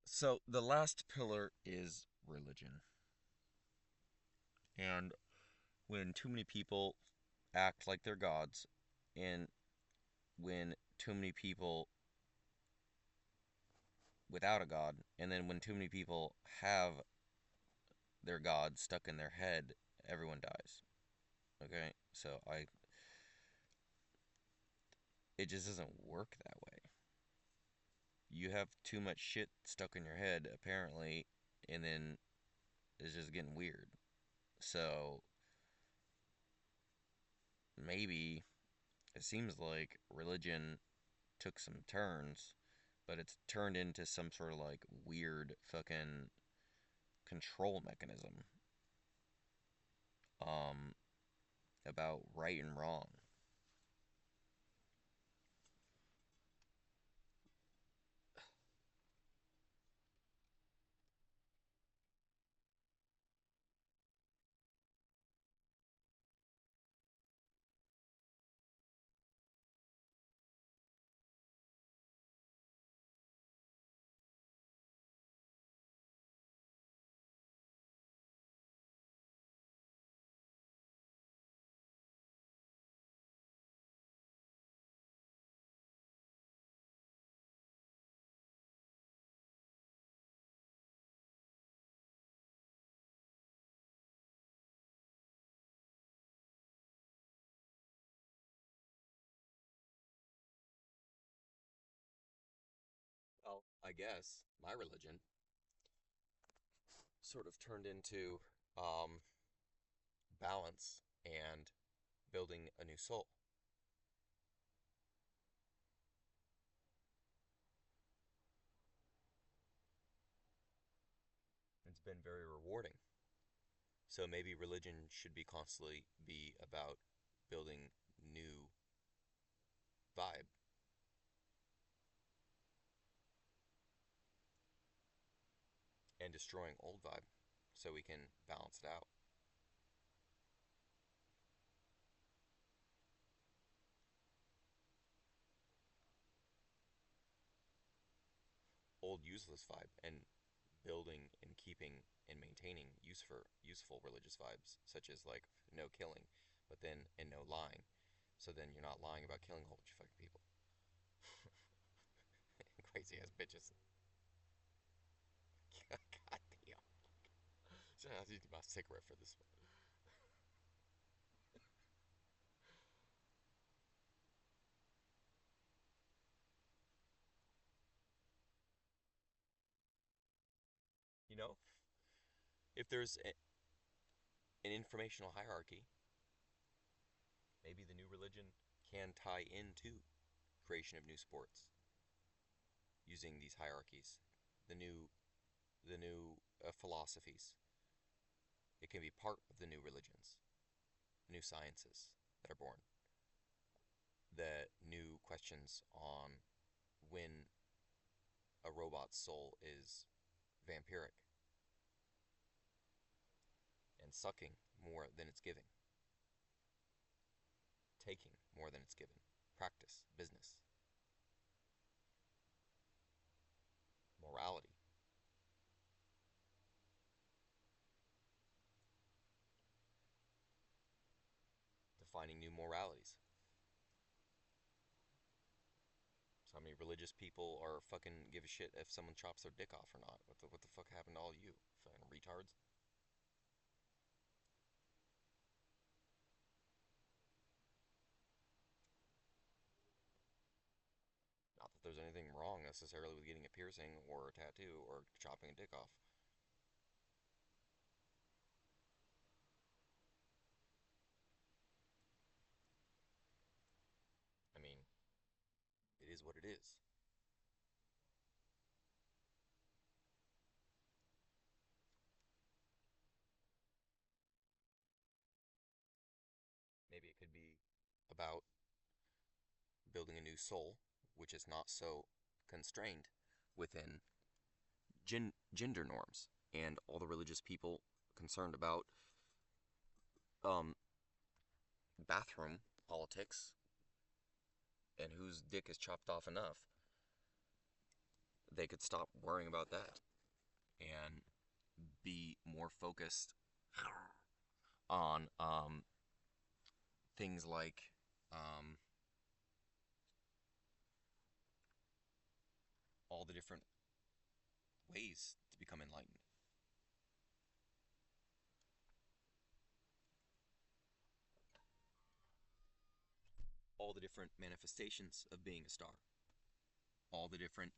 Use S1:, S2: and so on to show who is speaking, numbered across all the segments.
S1: So the last pillar is religion. And when too many people act like they're gods, and when too many people without a god, and then when too many people have their god stuck in their head, everyone dies. Okay? So it just doesn't work that way. You have too much shit stuck in your head, apparently, and then it's just getting weird. So maybe it seems like religion took some turns, but it's turned into some sort of like weird fucking control mechanism um about right and wrong. Well, I guess my religion sort of turned into um balance and building a new soul. It's been very rewarding. So maybe religion should be constantly be about building new vibe and destroying old vibe so we can balance it out. Old useless vibe and building and keeping and maintaining useful religious vibes such as like no killing, but then and no lying. So then you're not lying about killing a whole bunch of fucking people. Crazy ass bitches. God damn. So I have to do my cigarette for this one. You know, if there's an informational hierarchy, maybe the new religion can tie into creation of new sports using these hierarchies, the new philosophies. It can be part of the new religions, new sciences that are born, the new questions on when a robot's soul is vampiric and sucking more than it's giving, taking more than it's given, practice, business, morality, defining new moralities. So how many religious people are fucking give a shit if someone chops their dick off or not? What the fuck happened to all you fucking retards? Not that there's anything wrong necessarily with getting a piercing or a tattoo or chopping a dick off. I mean, it is what it is. Maybe it could be about building a new soul, which is not so constrained within gender norms and all the religious people concerned about um, bathroom politics and whose dick is chopped off enough. they could stop worrying about that and be more focused on things like um, all the different ways to become enlightened. All the different manifestations of being a star. All the different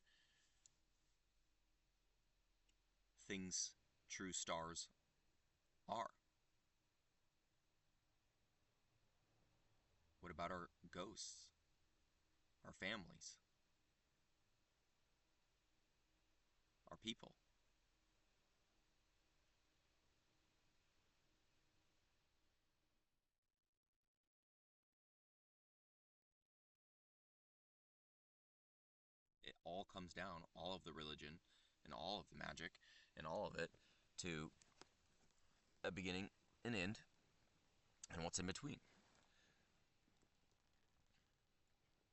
S1: things true stars are. What about our ghosts, our families, our people? It all comes down, all of the religion and all of the magic and all of it, to a beginning, an end, and what's in between.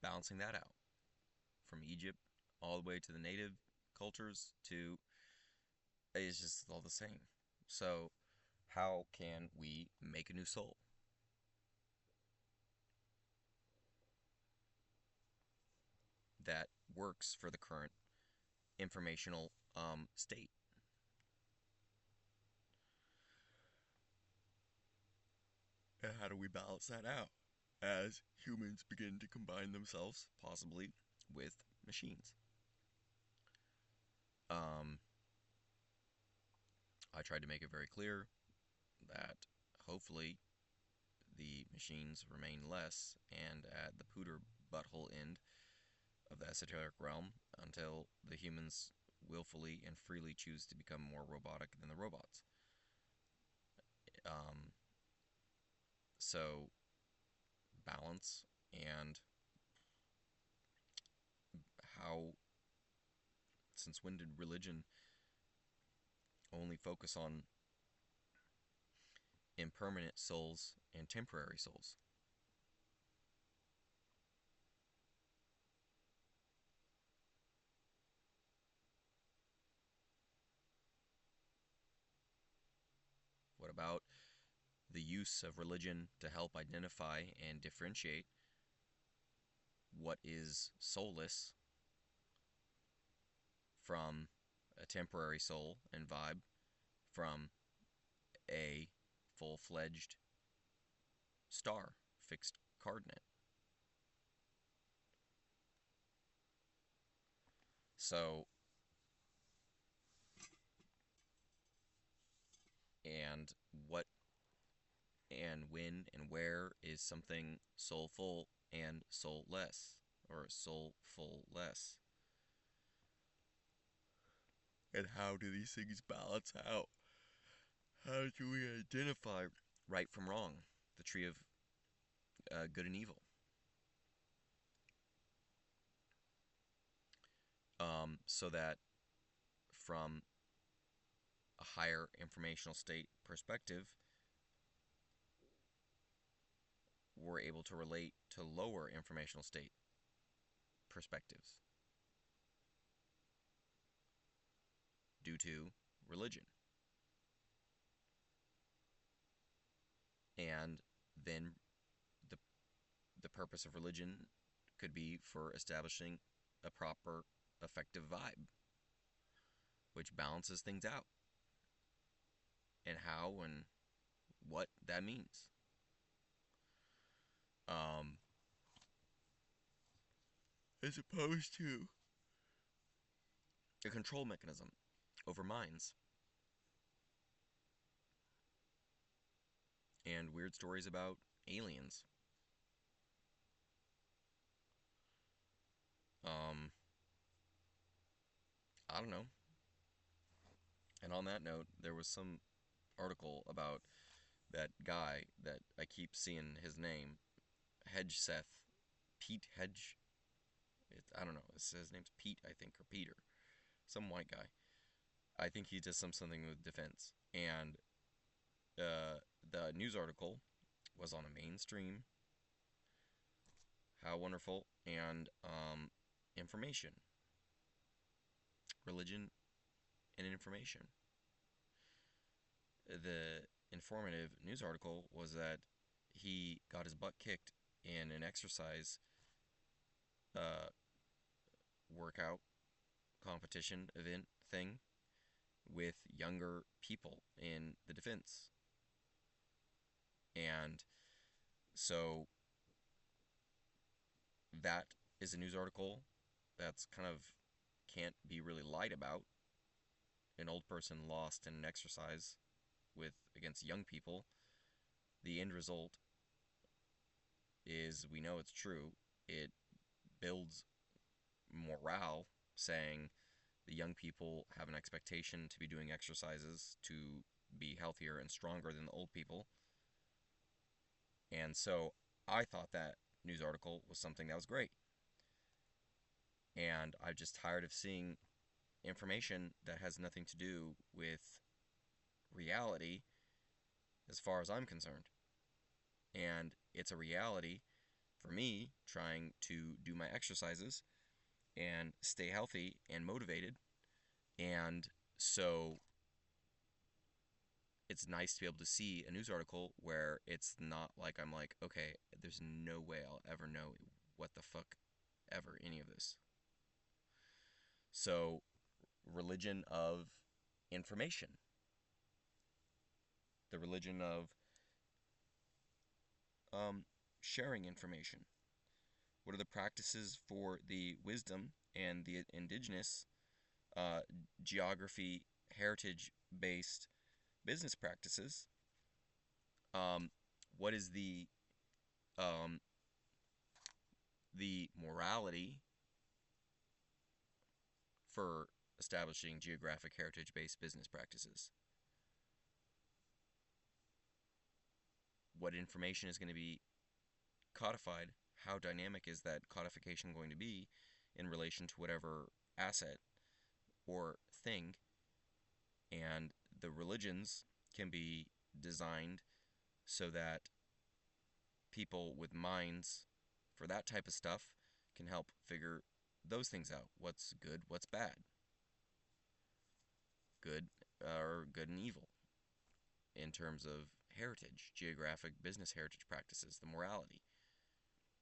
S1: Balancing that out from Egypt all the way to the native cultures to it's just all the same. So, how can we make a new soul that works for the current informational state? And how do we balance that out as humans begin to combine themselves, possibly, with machines? Um, I tried to make it very clear that hopefully the machines remain less and at the pooter butthole end of the esoteric realm until the humans willfully and freely choose to become more robotic than the robots. Um, so, balance and how, since when did religion only focus on impermanent souls and temporary souls? What about the use of religion to help identify and differentiate what is soulless from a temporary soul and vibe from a full-fledged star, fixed coordinate? So, and what and when and where is something soulful and soulless, or soulful less? And how do these things balance out? How do we identify right from wrong, the tree of good and evil? So that from a higher informational state perspective, we're able to relate to lower informational state perspectives due to religion. And then the the purpose of religion could be for establishing a proper effective vibe, which balances things out, and how and what that means. Um, as opposed to a control mechanism over minds and weird stories about aliens. Um, I don't know. And on that note, there was some article about that guy that I keep seeing his name, Hedge Seth, Pete Hedge. I don't know. His name's Pete, I think, or Peter, some white guy. I think he does something with defense. And the news article was on a mainstream. How wonderful and information. religion and information. The informative news article was that he got his butt kicked in an exercise uh, workout competition event thing with younger people in the defense. And so that is a news article that's kind of can't be really lied about. An old person lost in an exercise with against young people. The end result is we know it's true. It builds morale, saying the young people have an expectation to be doing exercises to be healthier and stronger than the old people. And so I thought that news article was something that was great. And I'm just tired of seeing information that has nothing to do with reality as far as I'm concerned. And it's a reality for me trying to do my exercises and stay healthy and motivated. And so it's nice to be able to see a news article where it's not like I'm like, okay, there's no way I'll ever know what the fuck ever any of this. So, religion of information, the religion of sharing information. What are the practices for the wisdom and the indigenous uh, geography heritage based business practices? What is um, the morality for establishing geographic heritage based business practices? What information is going to be codified? How dynamic is that codification going to be in relation to whatever asset or thing? And the religions can be designed so that people with minds for that type of stuff can help figure those things out. What's good, what's bad. Good or good and evil in terms of heritage, geographic business heritage practices, the morality.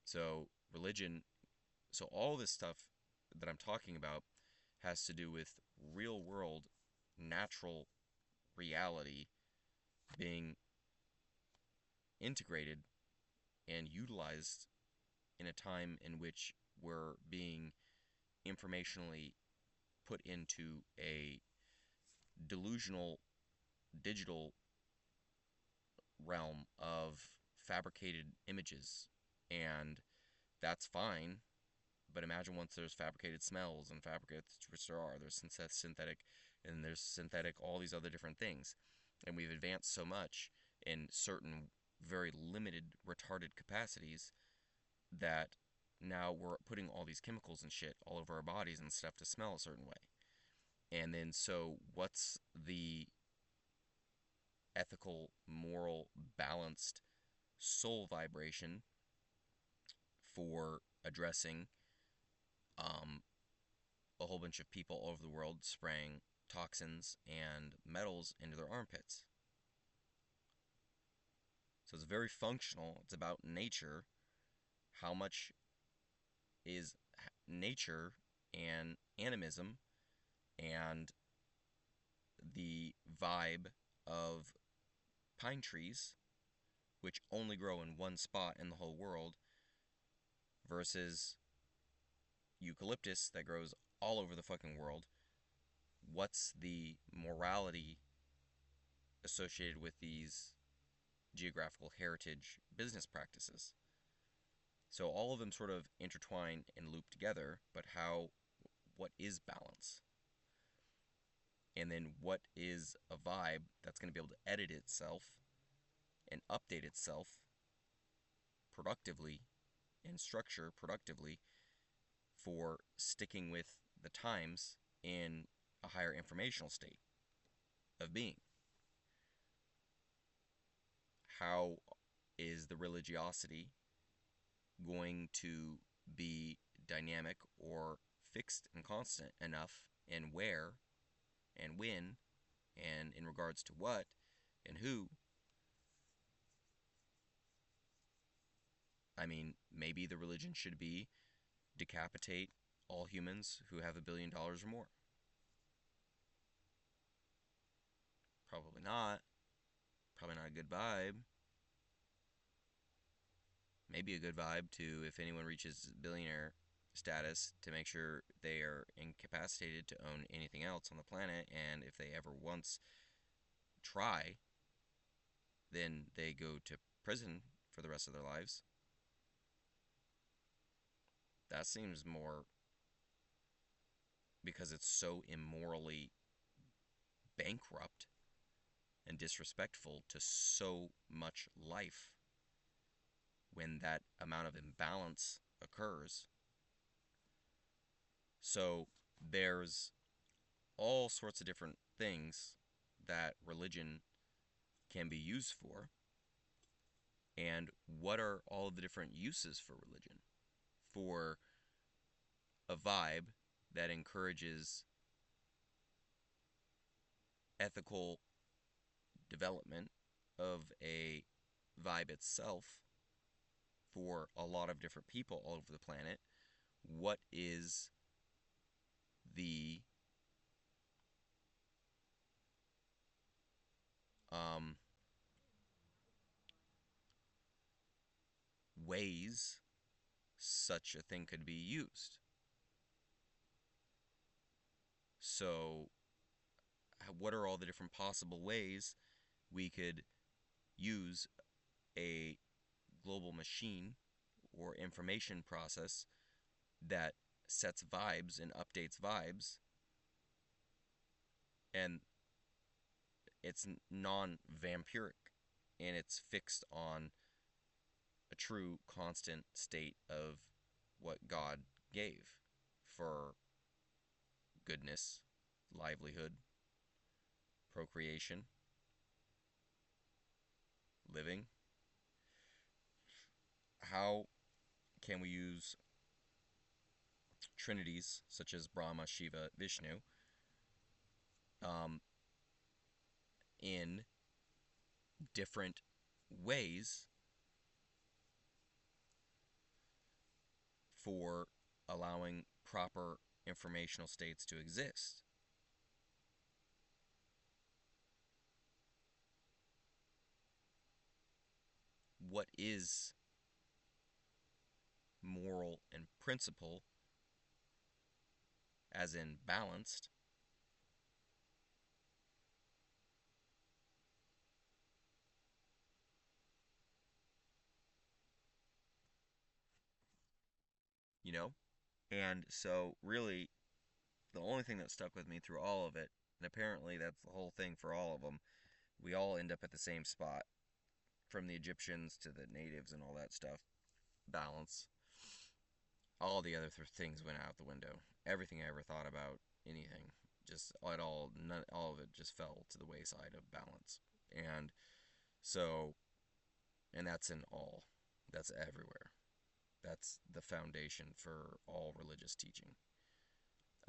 S1: So religion, so all this stuff that I'm talking about has to do with real world, natural reality being integrated and utilized in a time in which we're being informationally put into a delusional digital realm of fabricated images. And that's fine, but imagine once there's fabricated smells and fabricated, which there's synthetic, and there's synthetic, all these other different things. And we've advanced so much in certain very limited, retarded capacities that now we're putting all these chemicals and shit all over our bodies and stuff to smell a certain way. And then, so what's the ethical, moral, balanced soul vibration for addressing a whole bunch of people all over the world spraying toxins and metals into their armpits? So it's very functional. It's about nature. How much is nature and animism and the vibe of pine trees, which only grow in one spot in the whole world, versus eucalyptus that grows all over the fucking world? What's the morality associated with these geographical heritage business practices? So all of them sort of intertwine and loop together, but what is balance? And then what is a vibe that's going to be able to edit itself and update itself productively and structure productively for sticking with the times in a higher informational state of being? How is the religiosity going to be dynamic or fixed and constant enough and where and when and in regards to what and who. I mean, maybe the religion should be decapitate all humans who have $1 billion or more. Probably not. Probably not a good vibe. Maybe a good vibe to, if anyone reaches billionaire status, to make sure they are incapacitated to own anything else on the planet, and if they ever once try, then they go to prison for the rest of their lives. That seems more, because it's so immorally bankrupt and disrespectful to so much life when that amount of imbalance occurs. So there's all sorts of different things that religion can be used for. And what are all of the different uses for religion? For a vibe that encourages ethical development of a vibe itself for a lot of different people all over the planet, what is the ways such a thing could be used? So, what are all the different possible ways we could use a global machine or information process that sets vibes and updates vibes, and it's non-vampiric, and it's fixed on a true constant state of what God gave for goodness, livelihood, procreation, living? How can we use trinities such as Brahma, Shiva, Vishnu in different ways for allowing proper informational states to exist? What is moral and principle, as in balanced? You know? And so, really, the only thing that stuck with me through all of it, and apparently that's the whole thing for all of them, we all end up at the same spot, from the Egyptians to the natives and all that stuff. Balance. All the other things went out the window. Everything I ever thought about anything, just all of it just fell to the wayside of balance. And so, and that's in all. That's everywhere. That's the foundation for all religious teaching.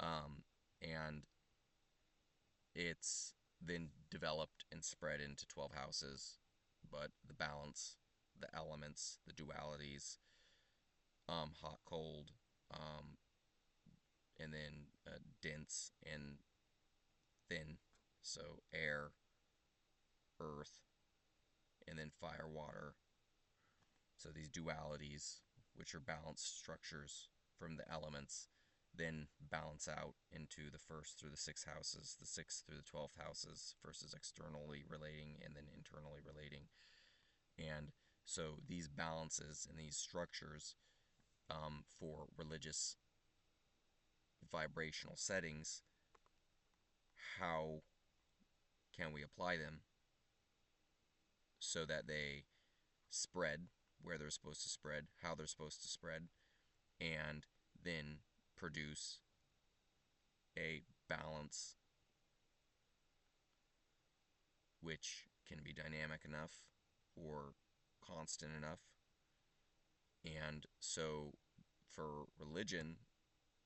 S1: And it's then developed and spread into 12 houses, but the balance, the elements, the dualities, hot, cold, and then dense and thin, so air, earth, and then fire, water. So these dualities, which are balanced structures from the elements, then balance out into the first through the sixth houses, the sixth through the 12th houses, versus externally relating and then internally relating. And so these balances and these structures for religious vibrational settings, how can we apply them so that they spread where they're supposed to spread, how they're supposed to spread, and then produce a balance which can be dynamic enough or constant enough. And so for religion,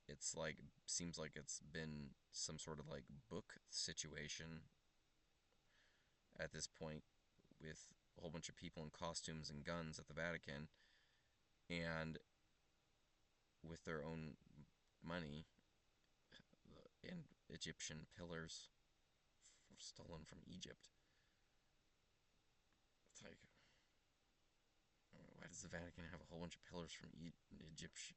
S1: it's like, seems like it's been some sort of like book situation at this point, with a whole bunch of people in costumes and guns at the Vatican, and with their own money, and Egyptian pillars stolen from Egypt. It's like, why does the Vatican have a whole bunch of pillars from Egyptian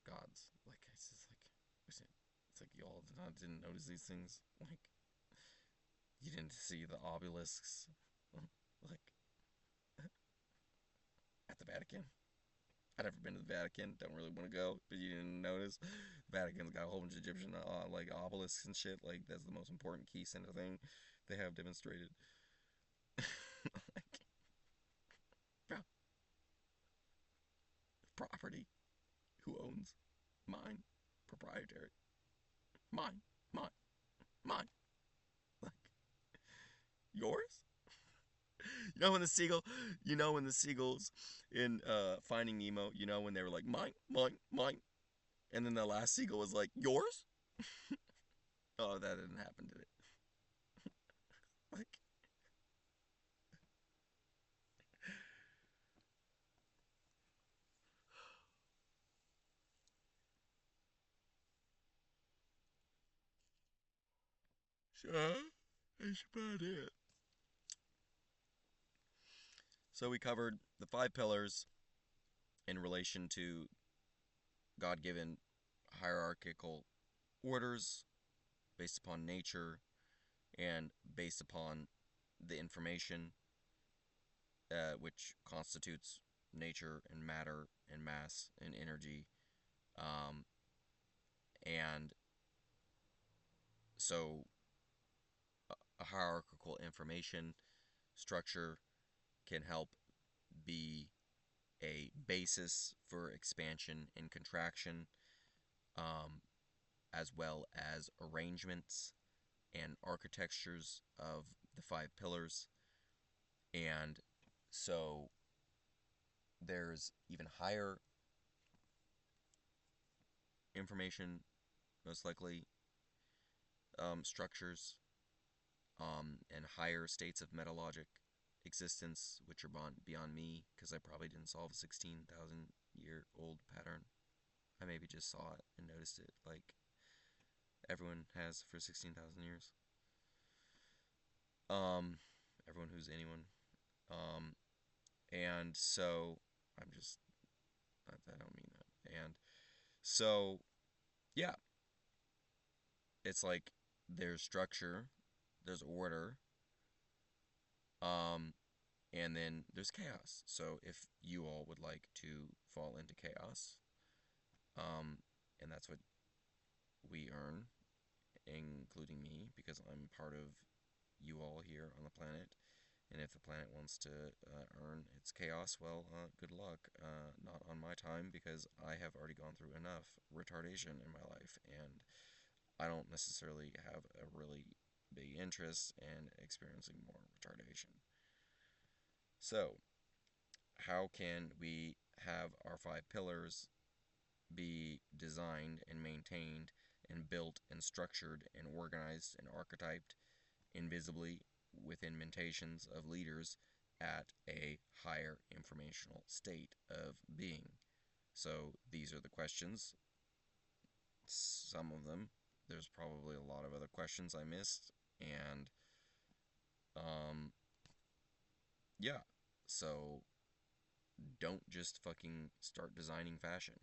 S1: gods? Like, it's just like, it's like y'all didn't notice these things. Like, you didn't see the obelisks, like, at the Vatican. I've never been to the Vatican. Don't really want to go, but you didn't notice. The Vatican's got a whole bunch of Egyptian like obelisks and shit. Like, that's the most important key center thing they have demonstrated. Like, bro, property. Who owns? Mine. Proprietary. Mine. Mine. Mine. Like, yours? You know when the seagull, you know when the seagulls in Finding Nemo, you know when they were like mine, mine, mine, and then the last seagull was like yours. Oh, that didn't happen, did it? Like, sure, that's about it. So we covered the five pillars in relation to God-given hierarchical orders based upon nature and based upon the information which constitutes nature and matter and mass and energy. Um, and so a hierarchical information structure can help be a basis for expansion and contraction, um, as well as arrangements and architectures of the five pillars. And so there's even higher information, most likely, structures, and higher states of metalogic existence, which are beyond me, because I probably didn't solve a 16,000-year-old pattern. I maybe just saw it and noticed it, like everyone has for 16,000 years. Um, Everyone who's anyone. Um, and so I'm just, I don't mean that. And so, yeah, it's like there's structure, there's order, um, and then there's chaos. So if you all would like to fall into chaos, and that's what we earn, including me, because I'm part of you all here on the planet. And if the planet wants to earn its chaos, well, good luck. Not on my time, because I have already gone through enough retardation in my life, and I don't necessarily have a really big interest in experiencing more retardation. So, how can we have our five pillars be designed and maintained and built and structured and organized and archetyped invisibly within mentations of leaders at a higher informational state of being? So these are the questions. Some of them. There's probably a lot of other questions I missed. And, um, yeah. So don't just fucking start designing fashion.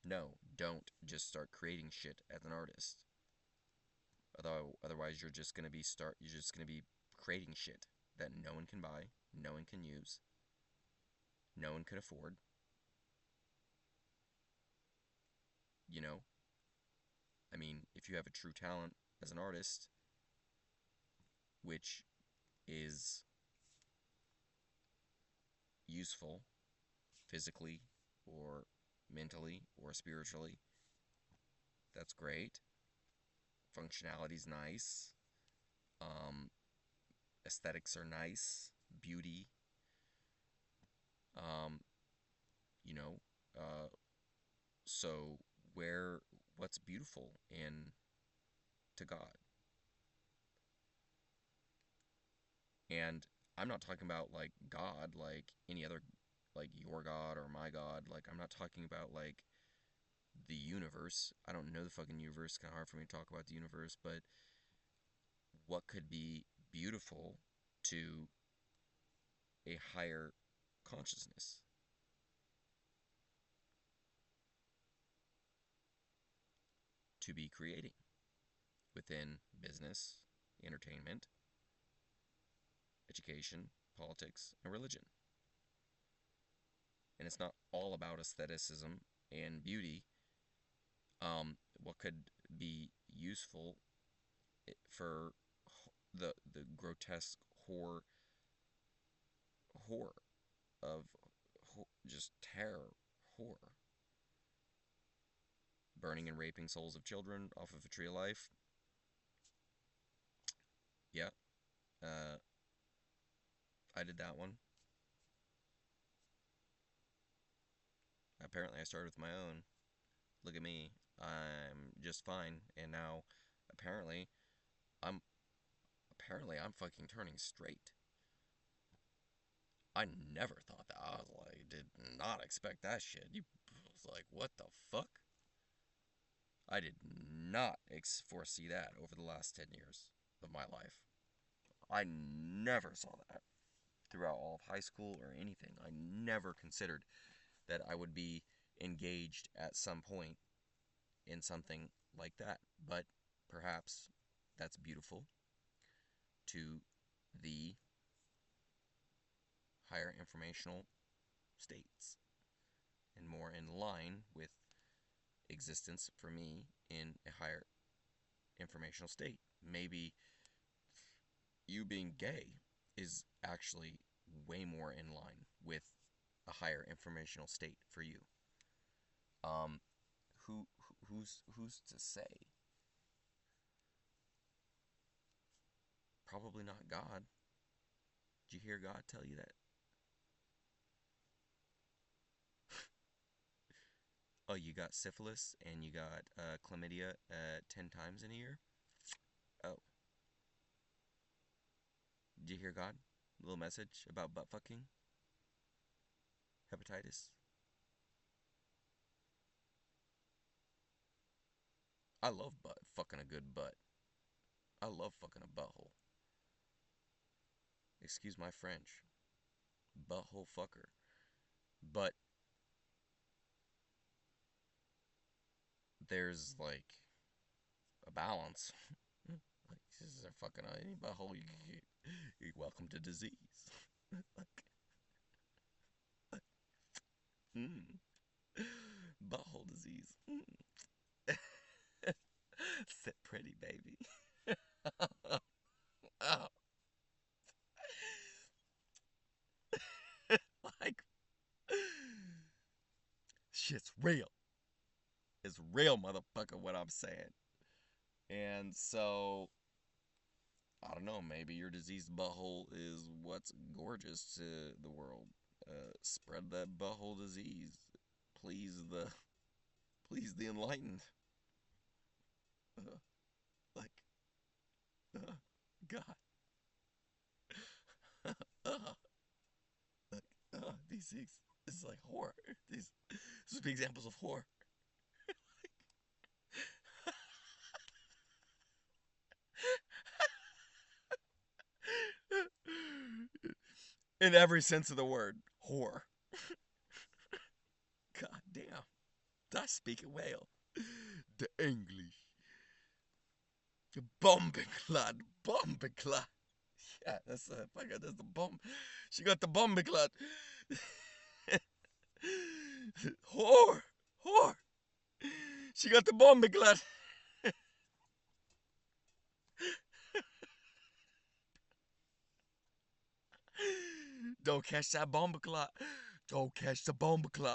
S1: No, don't just start creating shit as an artist. Otherwise, you're just gonna be creating shit that no one can buy, no one can use, no one can afford. You know, I mean, if you have a true talent as an artist, which is useful physically or mentally or spiritually, that's great. Functionality's nice. Um, Aesthetics are nice. Beauty. Um, you know, uh, So what's beautiful in to God? And I'm not talking about like God, like any other, like your God or my God. Like I'm not talking about like the universe. I don't know the fucking universe. It's kind of hard for me to talk about the universe, but what could be beautiful to a higher consciousness to be creating within business, entertainment, education, politics, and religion. And it's not all about aestheticism and beauty. What could be useful for the grotesque horror of just terror, horror, burning and raping souls of children off of a tree of life. Yeah, uh, I did that one. Apparently, I started with my own. Look at me. I'm just fine. And now, apparently, I'm I'm fucking turning straight. I never thought that. I was like, did not expect that shit. You was like, what the fuck? I did not foresee that over the last 10 years of my life. I never saw that throughout all of high school or anything. I never considered that I would be engaged at some point in something like that. But perhaps that's beautiful to the higher informational states and more in line with existence for me in a higher informational state. Maybe you being gay is actually way more in line with a higher informational state for you. Um, who's to say? Probably not God. Did you hear God tell you that? Oh, you got syphilis and you got chlamydia 10 times in a year? Oh, did you hear God? A little message about butt fucking? Hepatitis? I love butt fucking a good butt. I love fucking a butthole. Excuse my French. Butthole fucker. But there's like a balance. Like, this is a fucking any butthole you're welcome to disease. like, mm, butthole disease. Sit pretty, baby. Oh, like, shit's real. It's real, motherfucker, what I'm saying. And so, I don't know, maybe your diseased butthole is what's gorgeous to the world. Spread that butthole disease. Please the, please the enlightened. Uh, like, uh, God. uh, like, these things, this is like horror. These would be examples of horror. In every sense of the word, horror. God damn. I speak a whale. The English. Bombiclad. Bombiclad. Yeah, that's the fucker. That's the bomb. She got the bombiclad. Whore. Whore. She got the bombiclad. Don't catch that bombiclad. Don't catch the bombiclad.